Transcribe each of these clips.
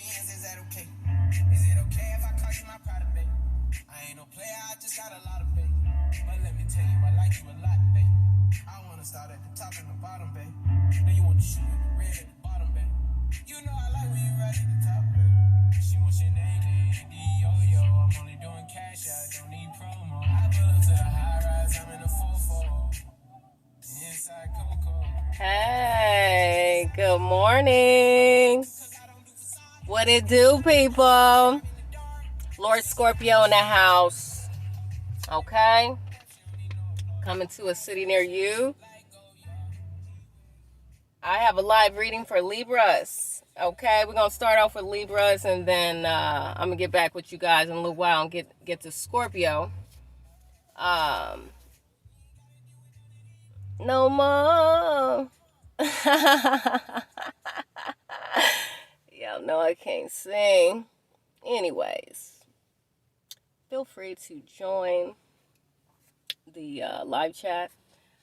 Is that okay? Is it okay if I call you my pride, babe? I ain't no player, I just got a lot of babe. But let me tell you, I like you a lot, babe. I wanna start at the top and the bottom, babe. Now you want to shoot at the red at the bottom, babe. You know I like when you right at the top, babe. She wants your name, yo-yo. I'm only doing cash, I don't need promo. I pull up to the high rise, I'm in the 4-4. Inside Coco. Hey, good morning. What it do, people? Lord Scorpio in the house. Okay? Coming to a city near you. I have a live reading for Libras. Okay, we're going to start off with Libras, and then I'm going to get back with you guys in a little while and get to Scorpio. No more. Y'all know I can't sing. Anyways, feel free to join the live chat.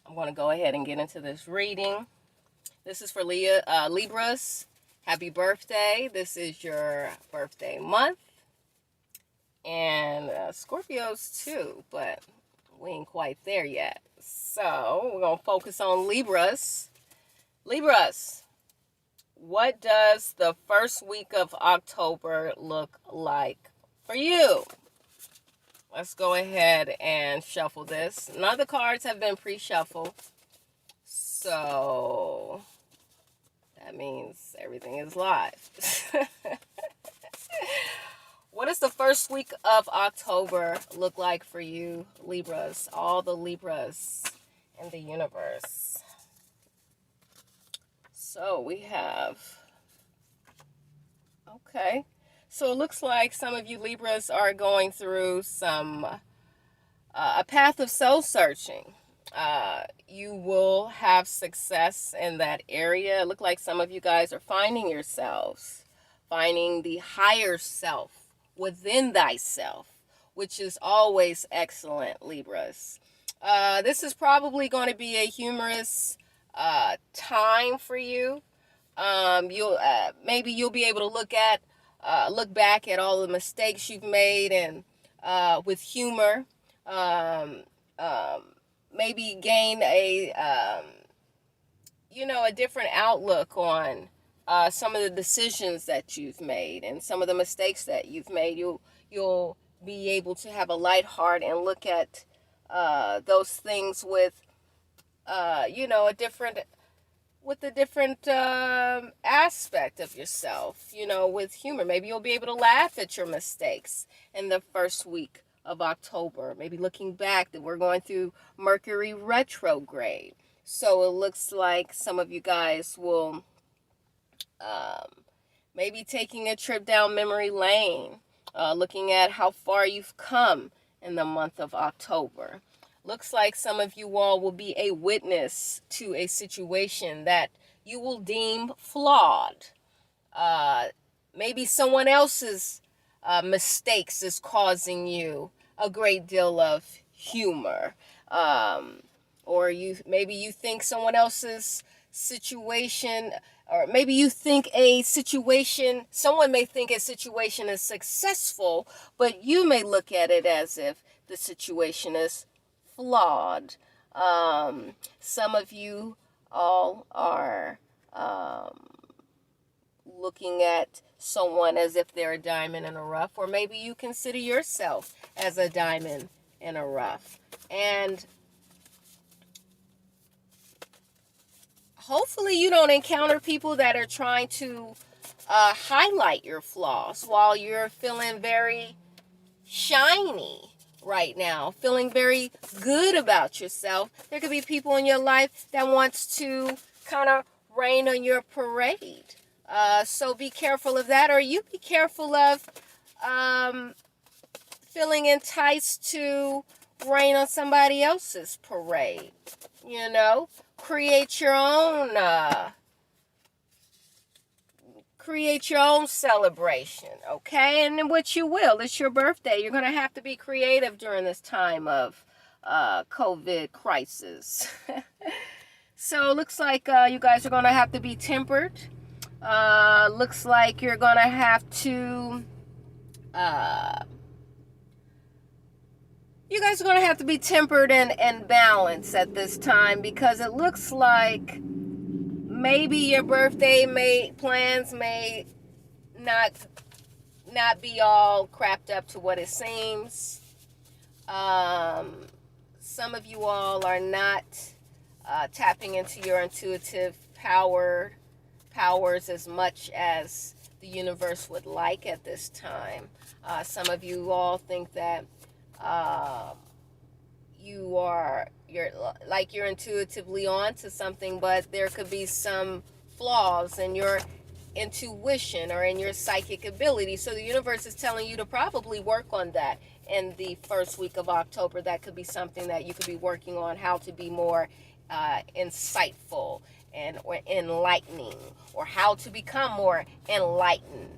I'm going to go ahead and get into this reading. This is for Libras. Happy birthday. This is your birthday month. And Scorpios too, but we ain't quite there yet. So we're going to focus on Libras. Libras, what does the first week of October look like for you? Let's go ahead and shuffle this. None of the cards have been pre-shuffled. So that means everything is live. What does the first week of October look like for you, Libras? All the Libras in the universe. So we have, okay. So it looks like some of you Libras are going through a path of soul searching. You will have success in that area. It looks like some of you guys are finding yourselves, finding the higher self within thyself, which is always excellent, Libras. This is probably going to be a humorous time for you. Maybe you'll be able to look back at all the mistakes you've made and with humor. Maybe gain a different outlook on some of the decisions that you've made and some of the mistakes that you've made. You'll be able to have a light heart and look at those things with a different aspect of yourself, with humor. Maybe you'll be able to laugh at your mistakes in the first week of October. Maybe looking back that we're going through Mercury retrograde. So it looks like some of you guys will maybe taking a trip down memory lane, looking at how far you've come in the month of October. Looks like some of you all will be a witness to a situation that you will deem flawed. Maybe someone else's mistakes is causing you a great deal of humor. Or maybe you think someone else's situation, or maybe you think someone may think a situation is successful, but you may look at it as if the situation is flawed. Some of you all are looking at someone as if they're a diamond in a rough, or maybe you consider yourself as a diamond in a rough. And hopefully you don't encounter people that are trying to highlight your flaws while you're feeling very shiny right now, feeling very good about yourself. There could be people in your life that wants to kind of rain on your parade. So be careful of that, or you be careful of feeling enticed to rain on somebody else's parade. Create your own celebration, okay? And what you will, it's your birthday. You're going to have to be creative during this time of COVID crisis. So it looks like you guys are going to have to be tempered. Looks like you're gonna have to you guys are going to have to be tempered and balanced at this time, because it looks like maybe your birthday plans may not be all cracked up to what it seems. Some of you all are not tapping into your intuitive powers as much as the universe would like at this time. Some of you all think that you're intuitively on to something, but there could be some flaws in your intuition or in your psychic ability. So the universe is telling you to probably work on that in the first week of October. That could be something that you could be working on, how to be more insightful or enlightening, or how to become more enlightened,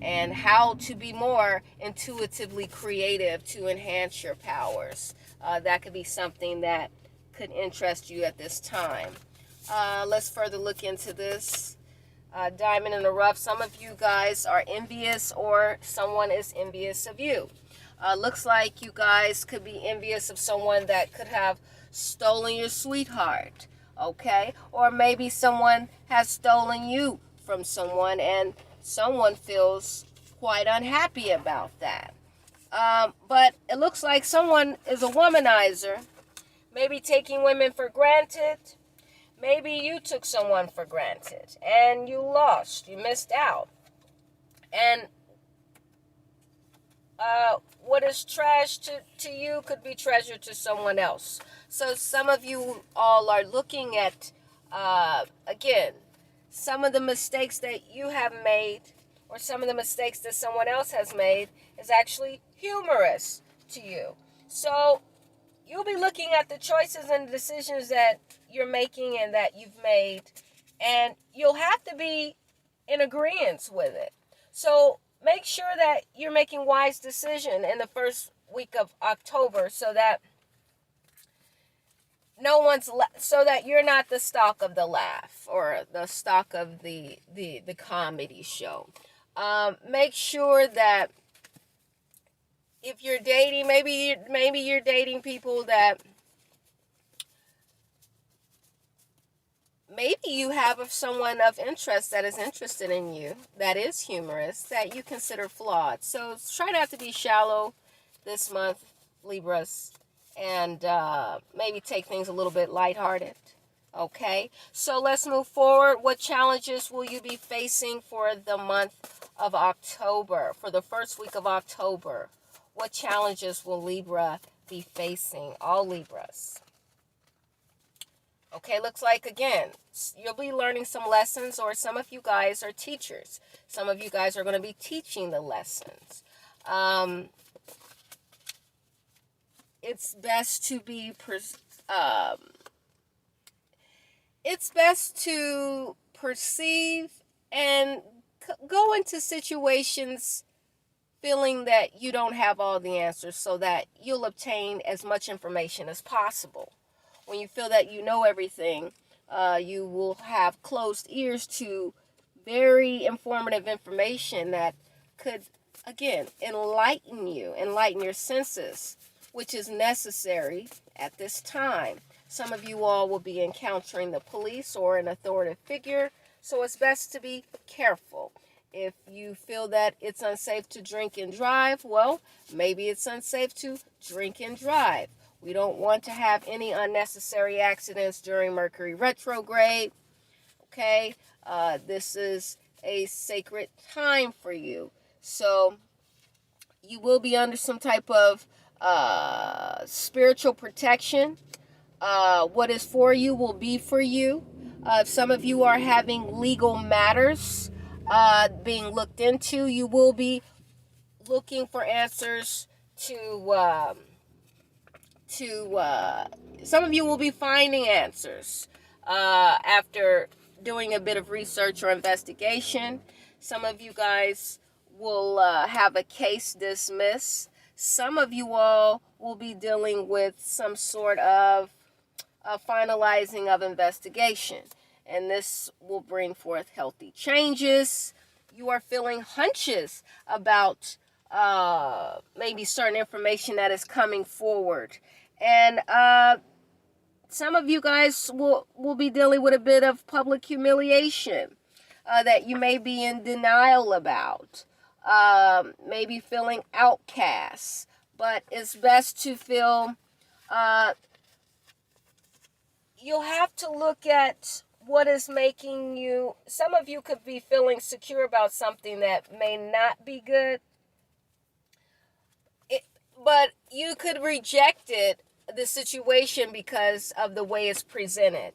and how to be more intuitively creative to enhance your powers. That could be something that could interest you at this time. Let's further look into this. Diamond in the rough. Some of you guys are envious, or someone is envious of you. Looks like you guys could be envious of someone that could have stolen your sweetheart, okay? Or maybe someone has stolen you from someone, and someone feels quite unhappy about that. But it looks like someone is a womanizer, maybe taking women for granted. Maybe you took someone for granted and you lost, you missed out. And what is trash to you could be treasure to someone else. So some of you all are looking at, again, some of the mistakes that you have made, or some of the mistakes that someone else has made, is actually humorous to you. So you'll be looking at the choices and the decisions that you're making and that you've made, and you'll have to be in agreement with it. So make sure that you're making wise decisions in the first week of October, so that so that you're not the stock of the laugh, or the stock of the comedy show. Make sure that if you're dating, maybe you're dating people that maybe you have someone of interest that is interested in you, that is humorous, that you consider flawed. So try not to be shallow this month, Libras, and maybe take things a little bit lighthearted. Okay, so let's move forward. What challenges will you be facing for the month of October, for the first week of October? What challenges will Libra be facing? All Libras. Okay, looks like, again, you'll be learning some lessons, or some of you guys are teachers. Some of you guys are going to be teaching the lessons. It's best to be perceive and go into situations feeling that you don't have all the answers, so that you'll obtain as much information as possible. When you feel that you know everything, you will have closed ears to very informative information that could, again, enlighten your senses, which is necessary at this time. Some of you all will be encountering the police or an authoritative figure, so it's best to be careful. If you feel that it's unsafe to drink and drive, well, maybe it's unsafe to drink and drive. We don't want to have any unnecessary accidents during Mercury retrograde. Okay, this is a sacred time for you. So you will be under some type of spiritual protection. What is for you will be for you. Some of you are having legal matters being looked into. You will be looking for answers to some of you will be finding answers after doing a bit of research or investigation. Some of you guys will have a case dismissed. Some of you all will be dealing with some sort of finalizing of investigation. and this will bring forth healthy changes. You are feeling hunches about maybe certain information that is coming forward. And some of you guys will be dealing with a bit of public humiliation that you may be in denial about. Maybe feeling outcasts. But it's best to feel, you'll have to look at what is making you, some of you could be feeling secure about something that may not be good, but you could reject it, the situation, because of the way it's presented.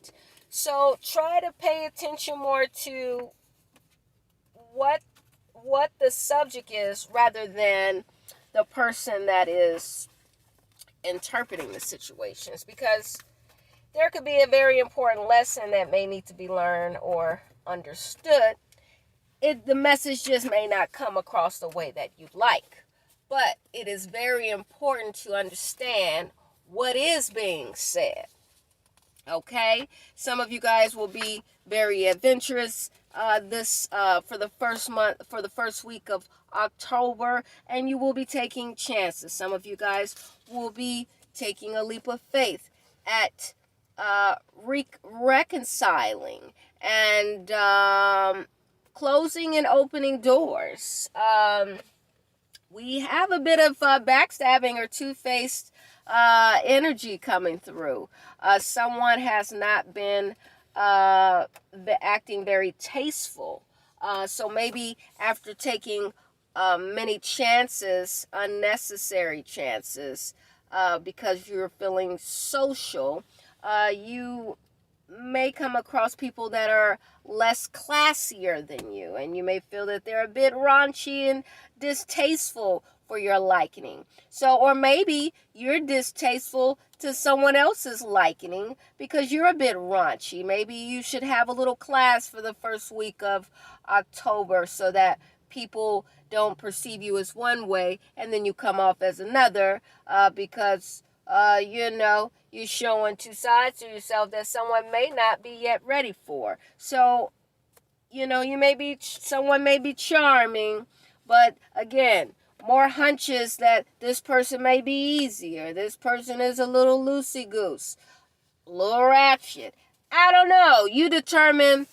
So try to pay attention more to what the subject is rather than the person that is interpreting the situations, because there could be a very important lesson that may need to be learned or understood. The message just may not come across the way that you'd like. But it is very important to understand what is being said. Okay? Some of you guys will be very adventurous for the first week of October, and you will be taking chances. Some of you guys will be taking a leap of faith at reconciling and closing and opening doors. We have a bit of backstabbing or two-faced energy coming through. Someone has not been acting very tasteful. So maybe after taking many chances, unnecessary chances, because you're feeling social, you may come across people that are less classier than you, and you may feel that they're a bit raunchy and distasteful for your liking. So, or maybe you're distasteful to someone else's liking because you're a bit raunchy. Maybe you should have a little class for the first week of October so that people don't perceive you as one way and then you come off as another, because you're showing two sides to yourself that someone may not be yet ready for. So, someone may be charming, but again, more hunches that this person may be easier. This person is a little loosey-goose, a little ratchet. I don't know. You determine,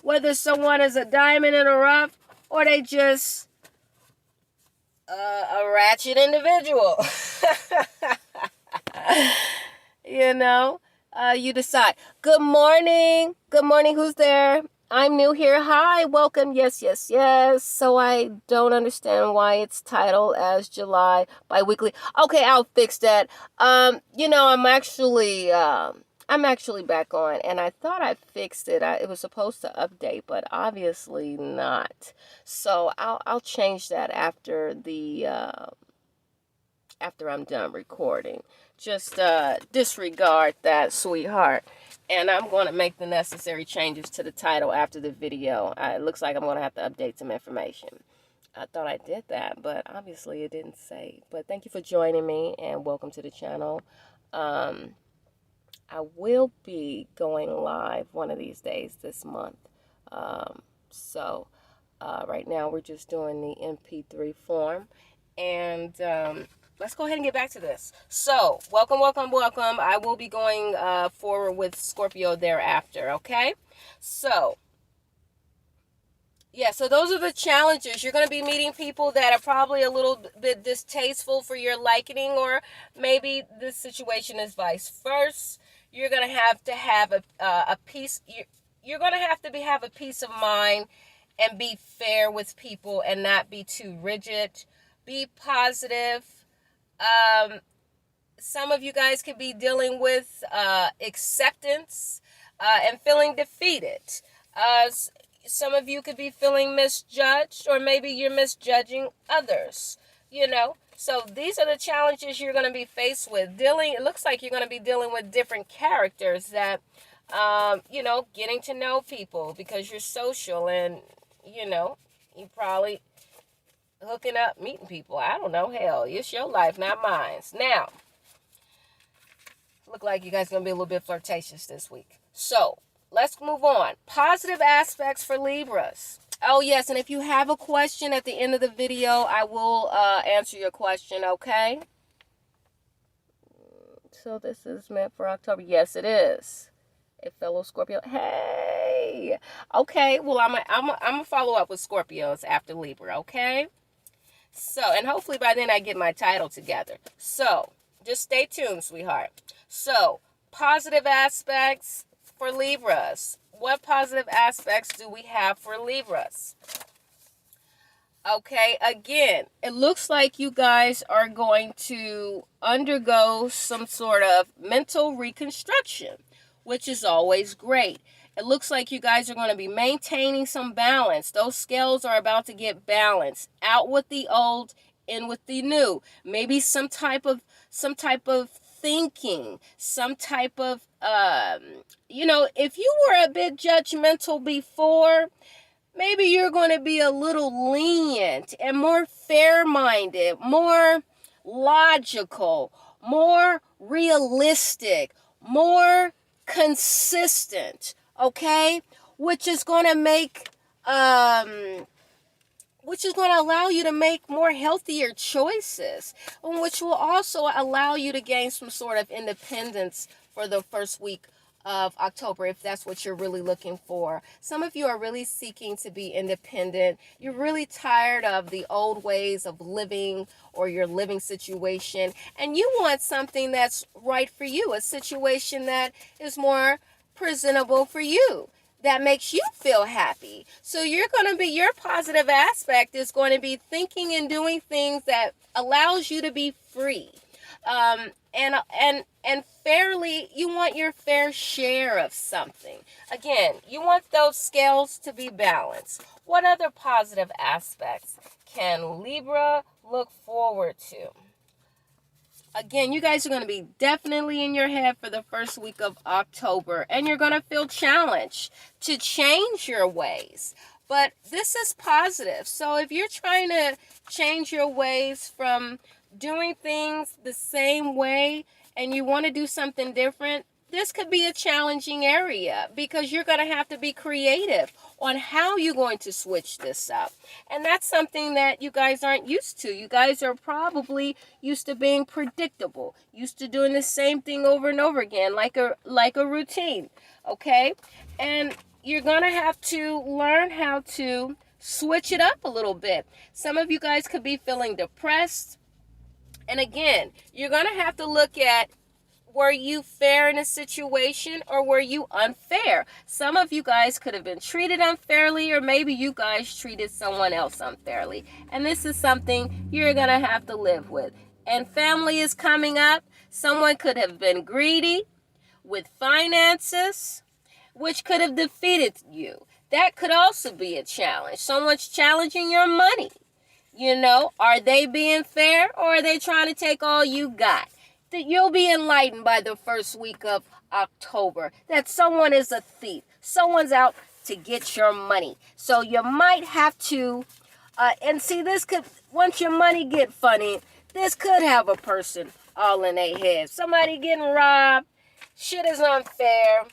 whether someone is a diamond in the rough or they just a ratchet individual. You decide. Good morning. Good morning. Who's there? I'm new here. Hi, welcome. Yes. So I don't understand why it's titled as July Biweekly. Okay, I'll fix that. I'm actually back on, and I thought I fixed it. It was supposed to update, but obviously not. So I'll change that after I'm done recording. Just disregard that, sweetheart. And I'm going to make the necessary changes to the title after the video. It looks like I'm going to have to update some information. I thought I did that, but obviously it didn't say. But thank you for joining me, and welcome to the channel. I will be going live one of these days this month. So right now we're just doing the MP3 form. And let's go ahead and get back to this. So, welcome. I will be going forward with Scorpio thereafter, okay? So, yeah, so those are the challenges. You're going to be meeting people that are probably a little bit distasteful for your liking, or maybe this situation is vice versa. You're going to have a peace. You're going to have a peace of mind and be fair with people and not be too rigid. Be positive. Some of you guys could be dealing with acceptance and feeling defeated. Some of you could be feeling misjudged, or maybe you're misjudging others, So these are the challenges you're going to be faced with. It looks like you're going to be dealing with different characters that, getting to know people because you're social, and, you probably hooking up, meeting people. I don't know. Hell, it's your life, not mine. Now, look like you guys are going to be a little bit flirtatious this week. So, let's move on. Positive aspects for Libras. Oh, yes, and if you have a question at the end of the video, I will answer your question, okay? So this is meant for October. Yes, it is. A fellow Scorpio. Hey. Okay, well, I'm gonna follow up with Scorpios after Libra, okay? So, and hopefully by then I get my title together. So, just stay tuned, sweetheart. So, positive aspects for Libras. What positive aspects do we have for Libras? Okay, again, it looks like you guys are going to undergo some sort of mental reconstruction, which is always great. It looks like you guys are going to be maintaining some balance. Those scales are about to get balanced. Out with the old, in with the new. Maybe some type of thinking, some type of if you were a bit judgmental before, maybe you're going to be a little lenient and more fair-minded, more logical, more realistic, more consistent, okay? Which is going to make, which is going to allow you to make more healthier choices, which will also allow you to gain some sort of independence for the first week of October, if that's what you're really looking for. Some of you are really seeking to be independent. You're really tired of the old ways of living or your living situation, and you want something that's right for you, a situation that is more presentable for you, that makes you feel happy. So your positive aspect is going to be thinking and doing things that allows you to be free. And fairly, you want your fair share of something. Again, you want those scales to be balanced. What other positive aspects can Libra look forward to? Again, you guys are going to be definitely in your head for the first week of October, and you're going to feel challenged to change your ways. But this is positive. So if you're trying to change your ways from doing things the same way and you want to do something different, this could be a challenging area because you're going to have to be creative on how you're going to switch this up. And that's something that you guys aren't used to. You guys are probably used to being predictable, used to doing the same thing over and over again, like a routine, okay? And you're going to have to learn how to switch it up a little bit. Some of you guys could be feeling depressed. And again, you're going to have to look at, were you fair in a situation or were you unfair? Some of you guys could have been treated unfairly, or maybe you guys treated someone else unfairly. And this is something you're going to have to live with. And family is coming up. Someone could have been greedy with finances, which could have defeated you. That could also be a challenge. Someone's challenging your money. Are they being fair, or are they trying to take all you got? That you'll be enlightened by the first week of October that someone is a thief. Someone's out to get your money. So you might have to, and see, this could, once your money get funny, this could have a person all in their head. Somebody getting robbed. Shit is unfair.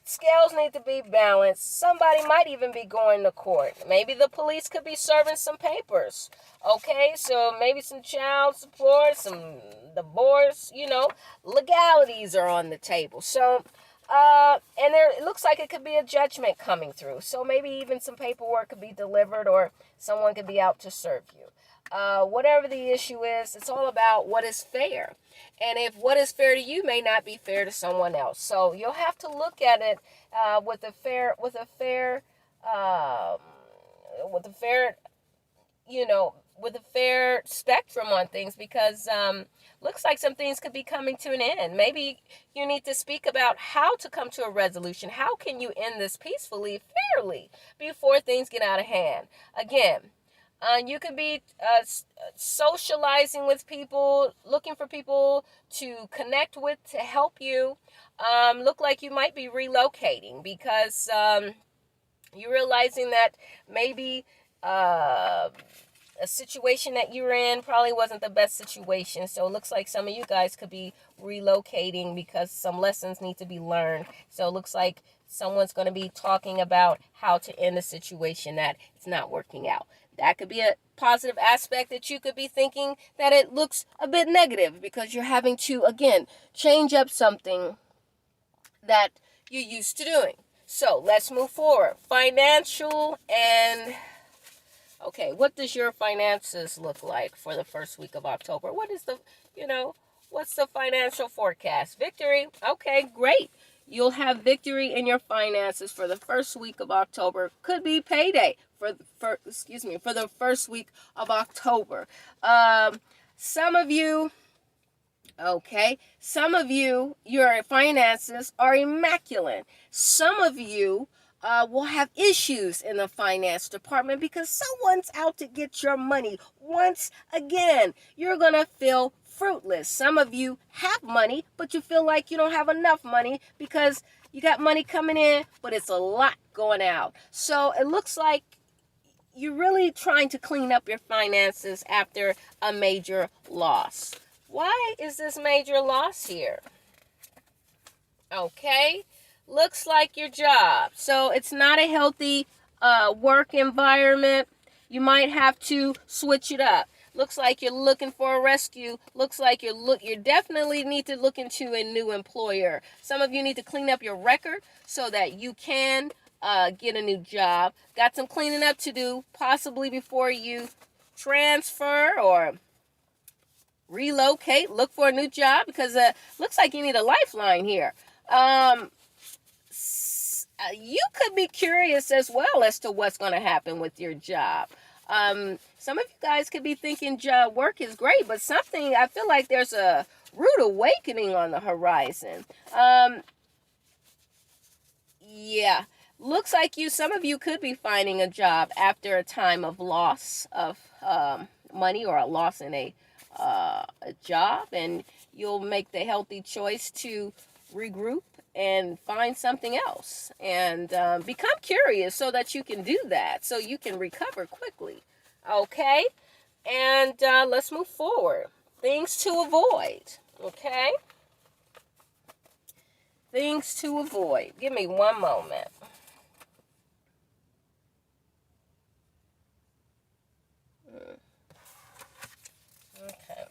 Scales need to be balanced. Somebody might even be going to court. Maybe the police could be serving some papers. Okay, so maybe some child support, some divorce, legalities are on the table. So, and it looks like it could be a judgment coming through. So maybe even some paperwork could be delivered, or someone could be out to serve you. Whatever the issue is, it's all about what is fair. And if what is fair to you may not be fair to someone else. So you'll have to look at it with a fair spectrum on things, because looks like some things could be coming to an end. Maybe you need to speak about how to come to a resolution. How can you end this peacefully, fairly, before things get out of hand? Again, you could be socializing with people, looking for people to connect with to help you. Look like you might be relocating because you're realizing that maybe a situation that you were in probably wasn't the best situation. So it looks like some of you guys could be relocating because some lessons need to be learned. So it looks like Someone's going to be talking about how to end a situation that it's not working out. That could be a positive aspect that you could be thinking that it looks a bit negative because you're having to, again, change up something that you're used to doing. So let's move forward. Financial and, okay, what does your finances look like for the first week of October? What is the, what's the financial forecast? Victory. Okay, great. You'll have victory in your finances for the first week of October. Could be payday for the first week of October. Some of you, your finances are immaculate. Some of you will have issues in the finance department because someone's out to get your money. Once again, you're going to feel fruitless. Some of you have money, but you feel like you don't have enough money because you got money coming in, but it's a lot going out. So it looks like you're really trying to clean up your finances after a major loss. Why is this major loss here? Okay, looks like your job. So it's not a healthy work environment. You might have to switch it up. Looks like you're looking for a rescue. Looks like you definitely need to look into a new employer. Some of you need to clean up your record so that you can get a new job. Got some cleaning up to do, possibly before you transfer or relocate. Look for a new job because looks like you need a lifeline here. You could be curious as well as to what's going to happen with your job. Some of you guys could be thinking job work is great, but something, I feel like there's a rude awakening on the horizon. Yeah, looks like some of you could be finding a job after a time of loss of money or a loss in a job, and you'll make the healthy choice to regroup and find something else and become curious so that you can do that, so you can recover quickly. Okay, and let's move forward. Things to avoid. Okay, things to avoid. Give me one moment. Okay.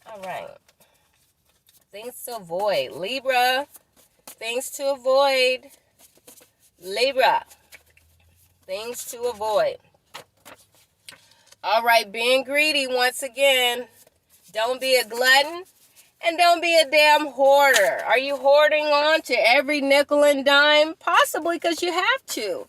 All right. Things to avoid. Libra. Things to avoid. Libra. Things to avoid. All right. Being greedy once again. Don't be a glutton. And don't be a damn hoarder. Are you hoarding on to every nickel and dime? Possibly because you have to.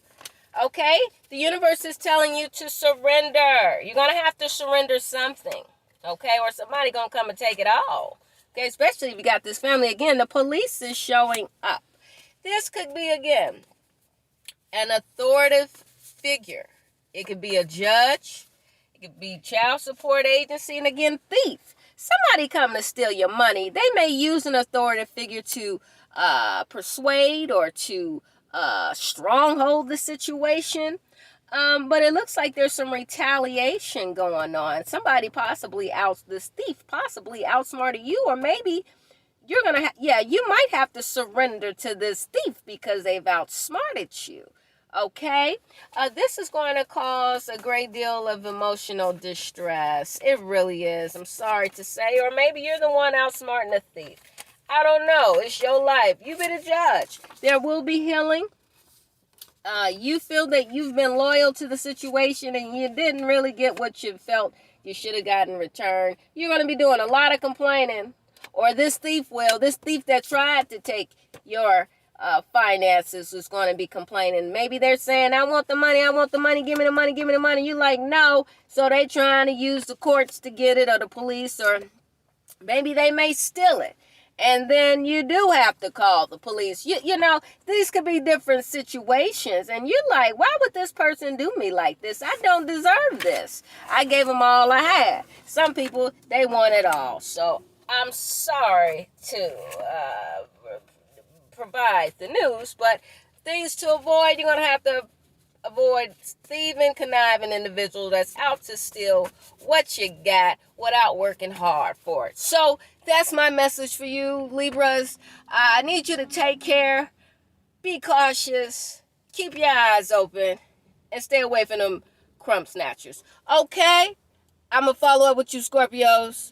Okay? The universe is telling you to surrender. You're going to have to surrender something. Okay? Or somebody going to come and take it all. Okay? Especially if you got this family. Again, the police is showing up. This could be, again, an authoritative figure. It could be a judge. It could be child support agency. And again, thief. Somebody come to steal your money. They may use an authoritative figure to persuade or to stronghold the situation. But it looks like there's some retaliation going on. Somebody this thief possibly outsmarted you, or maybe you're going to you might have to surrender to this thief because they've outsmarted you. Okay, this is going to cause a great deal of emotional distress. It really is. I'm sorry to say. Or maybe you're the one outsmarting the thief. I don't know. It's your life. You be the judge. There will be healing. You feel that you've been loyal to the situation and you didn't really get what you felt you should have gotten in return. You're going to be doing a lot of complaining. Or this thief that tried to take your finances is going to be complaining. Maybe they're saying, I want the money, give me the money. You like, no. So they trying to use the courts to get it, or the police, or maybe they may steal it. And then you do have to call the police. You know, these could be different situations. And you're like, why would this person do me like this? I don't deserve this. I gave them all I had. Some people, they want it all. So I'm sorry to provide the news, but things to avoid, you're going to have to avoid thieving, conniving individual that's out to steal what you got without working hard for it. So that's my message for you, Libras. I need you to take care, be cautious, keep your eyes open, and stay away from them crumb snatchers. Okay? I'm going to follow up with you, Scorpios.